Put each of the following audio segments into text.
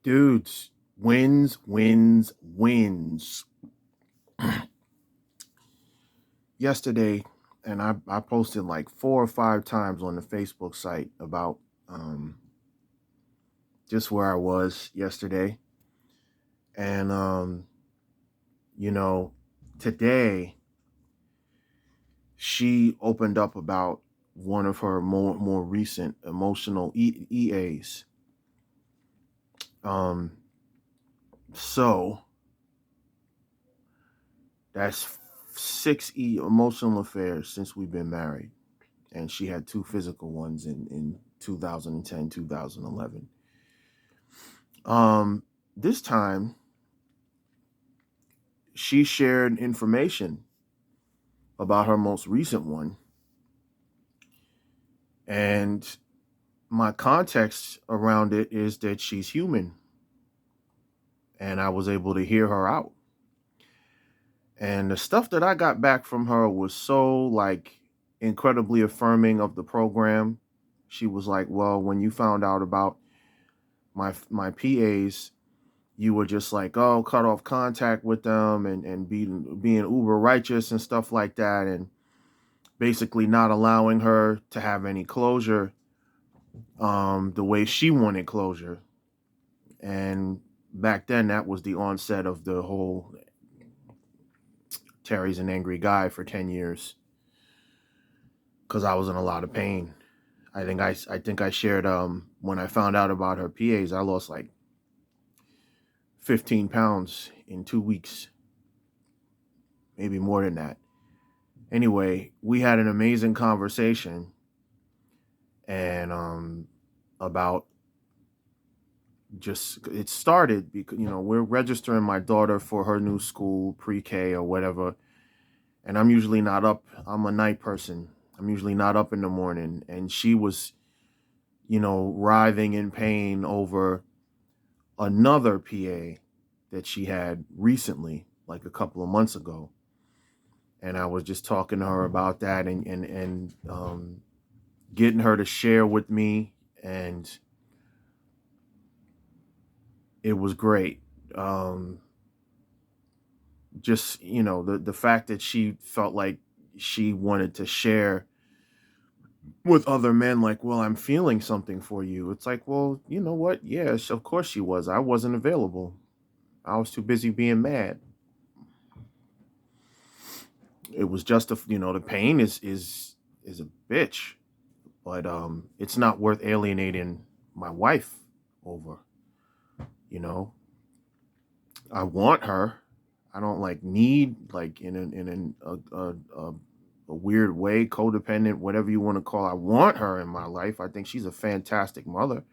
Dudes, wins. Yesterday, and I posted like 4 or 5 times on the Facebook site about um, just where I was yesterday. And, you know, today she opened up about one of her more recent emotional EAs. Um, so that's six emotional affairs since we've been married. And she had two physical ones in 2010, 2011. This time she shared information about her most recent one, and my context around it is that she's human, and I was able to hear her out. And the stuff that I got back from her was so like incredibly affirming of the program. She was like, "Well, when you found out about my PAs, you were just like, oh, cut off contact with them and being uber righteous and stuff like that, and basically not allowing her to have any closure the way she wanted closure." And back then, that was the onset of the whole Terry's an angry guy for 10 years because I was in a lot of pain. I think I shared when I found out about her PAs, I lost like 15 pounds in 2 weeks, maybe more than that. Anyway, we had an amazing conversation and about just it started because we're registering my daughter for her new school, pre-K or whatever, and I'm usually not up. I'm a night person. I'm usually not up in the morning, and she was writhing in pain over another PA that she had recently, like a couple of months ago. And I was just talking to her about that and getting her to share with me, and it was great. Um, just the fact that she felt like she wanted to share with other men, like, well, I'm feeling something for you. It's like, well, you know what? Yes, of course she was. I wasn't available. I was too busy being mad. It was just the pain is a bitch, but it's not worth alienating my wife over. You know, I want her. I don't like need like in a weird way, codependent, whatever you want to call. I want her in my life. I think she's a fantastic mother.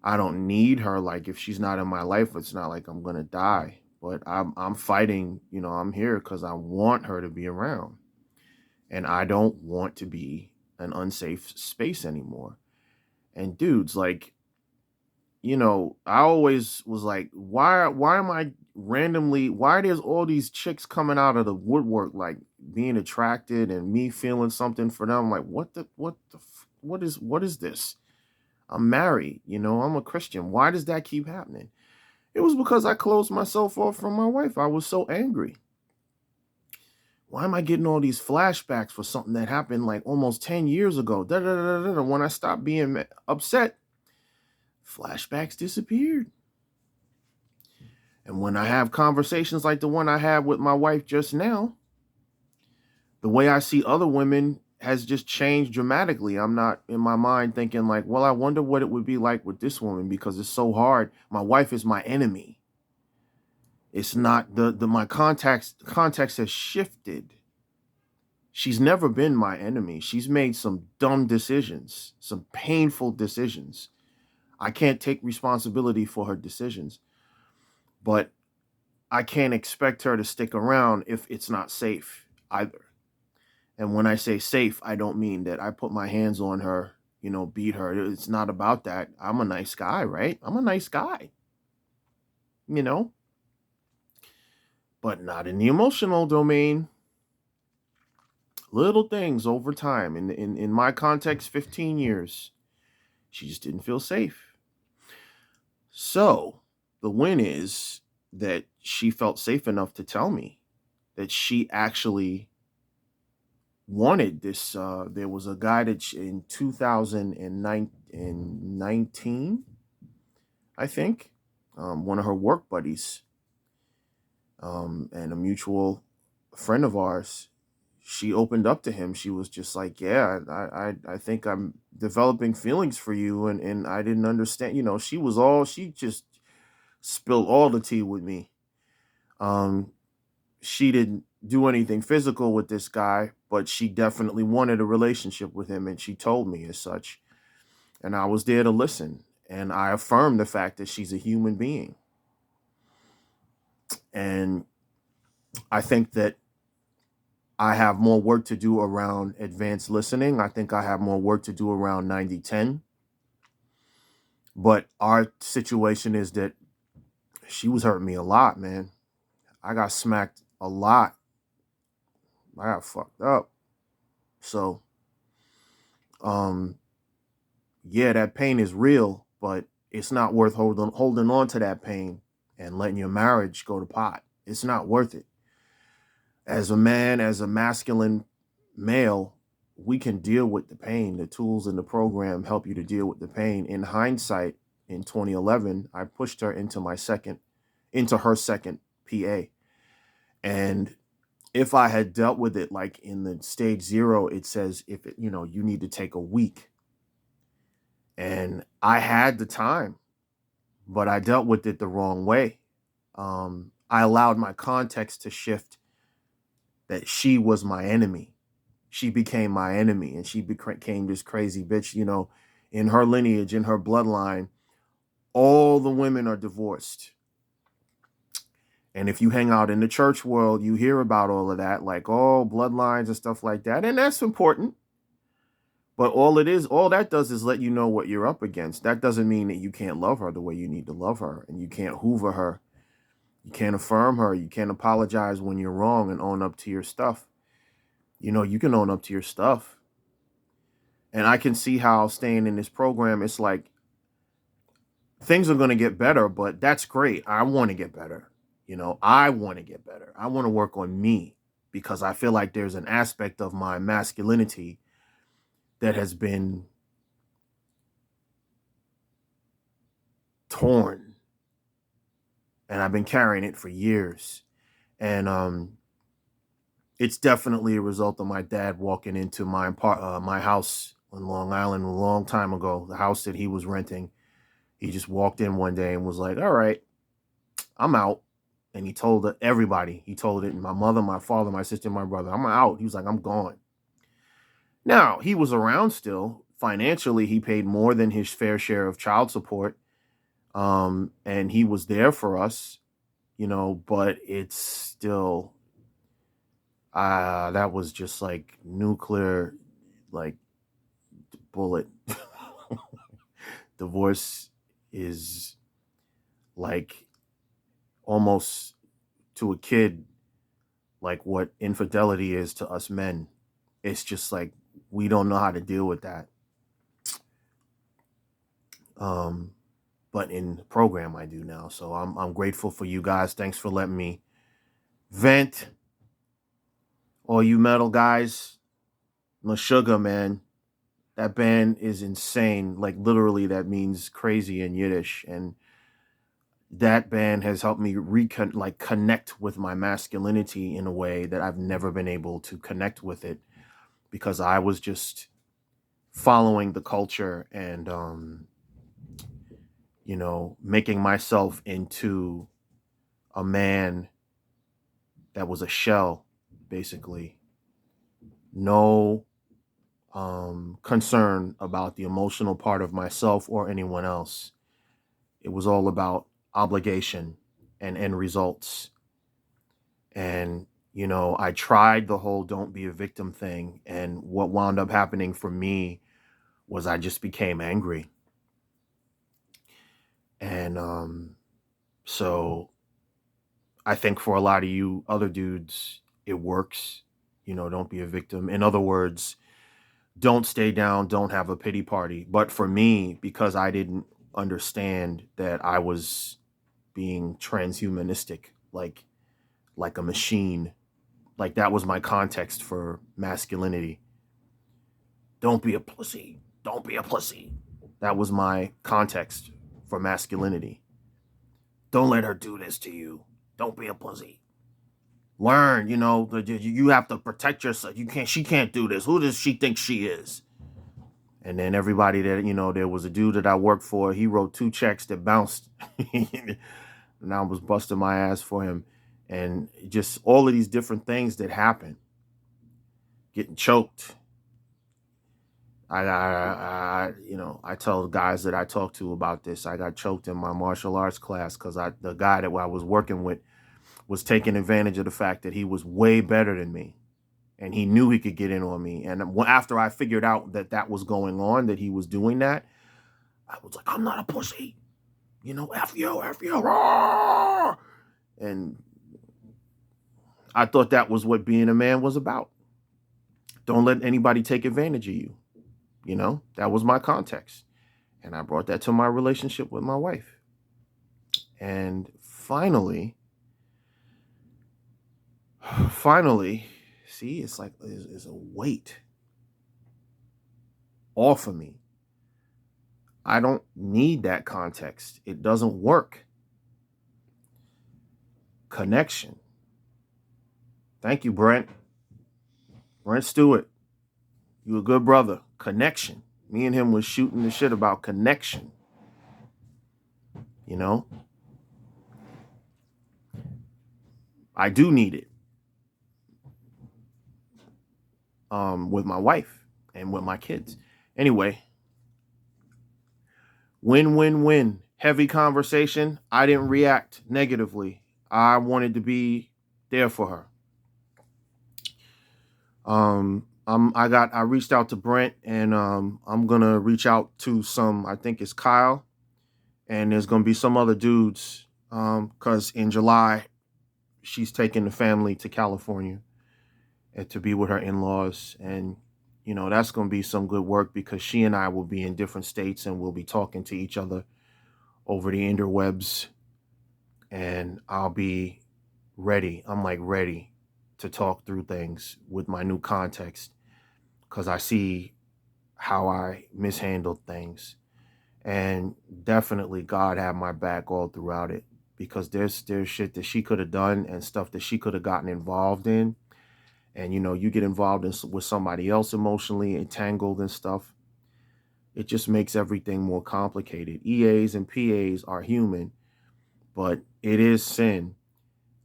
I don't need her. Like if she's not in my life, it's not like I'm gonna die. But I'm fighting. I'm here because I want her to be around, and I don't want to be an unsafe space anymore. And dudes, like I always was like, why am I randomly why there's all these chicks coming out of the woodwork like being attracted and me feeling something for them? Like what is this? I'm married, I'm a Christian. Why does that keep happening? It was because I closed myself off from my wife. I was so angry. Why am I getting all these flashbacks for something that happened like almost 10 years ago? Da, da, da, da, da. When I stopped being upset, flashbacks disappeared. And when I have conversations like the one I had with my wife just now, the way I see other women has just changed dramatically. I'm not in my mind thinking like, well, I wonder what it would be like with this woman because it's so hard. My wife is my enemy. It's not the my context has shifted. She's never been my enemy. She's made some dumb decisions, some painful decisions. I can't take responsibility for her decisions, but I can't expect her to stick around if it's not safe either. And when I say safe, I don't mean that I put my hands on her, beat her. It's not about that. I'm a nice guy, right? I'm a nice guy, you know, but not in the emotional domain. Little things over time. In my context, 15 years, she just didn't feel safe. So the win is that she felt safe enough to tell me that she actually wanted this. There was a guy that in 2019, I think, one of her work buddies, and a mutual friend of ours, she opened up to him. She was just like, "Yeah, I think I'm developing feelings for you," and I didn't understand. She just spilled all the tea with me. Um, she didn't do anything physical with this guy, but she definitely wanted a relationship with him, and she told me as such. And I was there to listen, and I affirmed the fact that she's a human being. And I think that I have more work to do around advanced listening. I think I have more work to do around 90-10. But our situation is that she was hurting me a lot, man. I got smacked a lot. I got fucked up. So, um, yeah, that pain is real, but it's not worth holding on to that pain and letting your marriage go to pot. It's not worth it. As a man, as a masculine male, we can deal with the pain. The tools in the program help you to deal with the pain. In hindsight, in 2011, I pushed her into her second PA. And if I had dealt with it like in the stage 0, it says you need to take a week. And I had the time, but I dealt with it the wrong way. I allowed my context to shift, that she was my enemy. She became my enemy, and she became this crazy bitch. In her lineage, in her bloodline, all the women are divorced. And if you hang out in the church world, you hear about all of that, like, oh, bloodlines and stuff like that. And that's important. But all that does is let you know what you're up against. That doesn't mean that you can't love her the way you need to love her, and you can't hoover her. You can't affirm her. You can't apologize when you're wrong and own up to your stuff. You can own up to your stuff. And I can see how staying in this program, it's like things are going to get better, but that's great. I want to get better. I want to get better. I want to work on me, because I feel like there's an aspect of my masculinity that has been torn, and I've been carrying it for years. And it's definitely a result of my dad walking into my house on Long Island a long time ago, the house that he was renting. He just walked in one day and was like, "All right, I'm out." And he told everybody. He told it, my mother, my father, my sister, my brother, "I'm out." He was like, "I'm gone." Now, he was around still. Financially, he paid more than his fair share of child support. And he was there for us, but it's still, that was just like nuclear, like, bullet. Divorce is like almost to a kid like what infidelity is to us men. It's just like we don't know how to deal with that. But in the program I do now. So I'm grateful for you guys. Thanks for letting me vent. All you metal guys, Meshuggah, man. That band is insane. Like, literally, that means crazy in Yiddish. And that band has helped me connect with my masculinity in a way that I've never been able to connect with it, because I was just following the culture and making myself into a man that was a shell, basically. No concern about the emotional part of myself or anyone else. It was all about obligation and end results. And, I tried the whole don't be a victim thing. And what wound up happening for me was I just became angry. And so I think for a lot of you other dudes, it works. Don't be a victim. In other words, don't stay down, don't have a pity party. But for me, because I didn't understand that I was being transhumanistic, like a machine. Like that was my context for masculinity. Don't be a pussy. Don't be a pussy. That was my context for masculinity. Don't let her do this to you. Don't be a pussy. Learn, you have to protect yourself. She can't do this. Who does she think she is? And then everybody that, there was a dude that I worked for, he wrote 2 checks that bounced. And I was busting my ass for him. And just all of these different things that happen. Getting choked. I tell the guys that I talk to about this. I got choked in my martial arts class because the guy that I was working with was taking advantage of the fact that he was way better than me. And he knew he could get in on me. And after I figured out that was going on, that he was doing that, I was like, I'm not a pussy. F you, roar. And I thought that was what being a man was about. Don't let anybody take advantage of you. That was my context. And I brought that to my relationship with my wife. And finally, see, it's like there's a weight off of me. I don't need that context. It doesn't work. Connection. Thank you, Brent. Brent Stewart. You a good brother. Connection. Me and him was shooting the shit about connection. I do need it. With my wife and with my kids. Anyway. Win. Heavy conversation. I didn't react negatively. I wanted to be there for her. I reached out to Brent, and I'm gonna reach out to I think it's Kyle, and there's gonna be some other dudes, because in July she's taking the family to California and to be with her in-laws, and that's gonna be some good work because she and I will be in different states and we'll be talking to each other over the interwebs, and I'll be ready. I'm like ready to talk through things with my new context because I see how I mishandled things. And definitely God had my back all throughout it because there's shit that she could have done and stuff that she could have gotten involved in. And, you get involved with somebody else emotionally entangled and stuff. It just makes everything more complicated. EAs and PAs are human, but it is sin.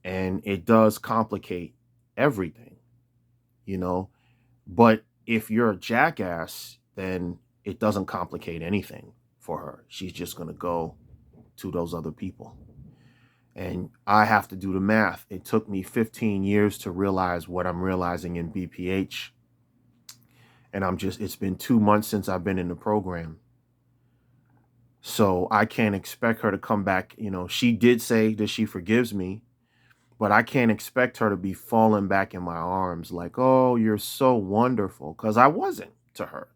And it does complicate everything, But if you're a jackass, then it doesn't complicate anything for her. She's just going to go to those other people. And I have to do the math. It took me 15 years to realize what I'm realizing in BPH. And it's been 2 months since I've been in the program. So I can't expect her to come back. She did say that she forgives me, but I can't expect her to be falling back in my arms like, oh, you're so wonderful. Because I wasn't to her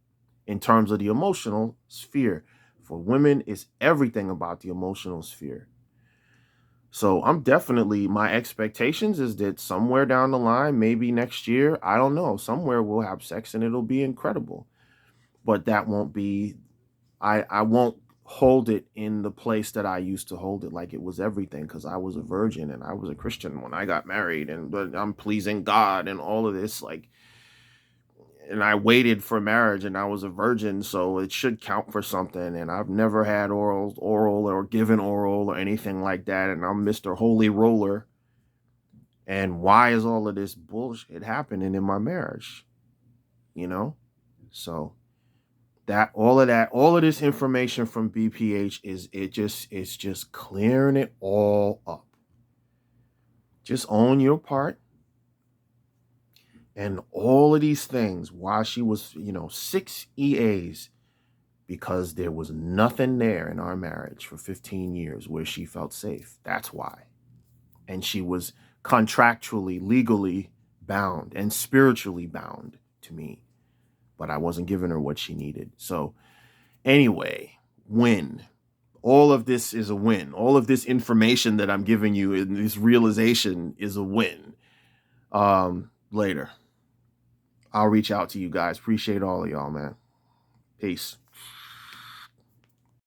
in terms of the emotional sphere. For women, it's everything about the emotional sphere. So my expectations is that somewhere down the line, maybe next year, I don't know, somewhere we'll have sex and it'll be incredible. But that won't be, I won't hold it in the place that I used to hold it like it was everything, because I was a virgin and I was a Christian when I got married, but I'm pleasing God and all of this, and I waited for marriage and I was a virgin, so it should count for something. And I've never had oral or given oral or anything like that. And I'm Mr. Holy Roller. And why is all of this bullshit happening in my marriage? So all of this information from BPH it's just clearing it all up. Just own your part. And all of these things, why she was, 6 EAs, because there was nothing there in our marriage for 15 years where she felt safe. That's why. And she was contractually, legally bound and spiritually bound to me, but I wasn't giving her what she needed. So anyway, win. all of this is a win. All of this information that I'm giving you and this realization is a win. Later, I'll reach out to you guys. Appreciate all of y'all, man. Peace.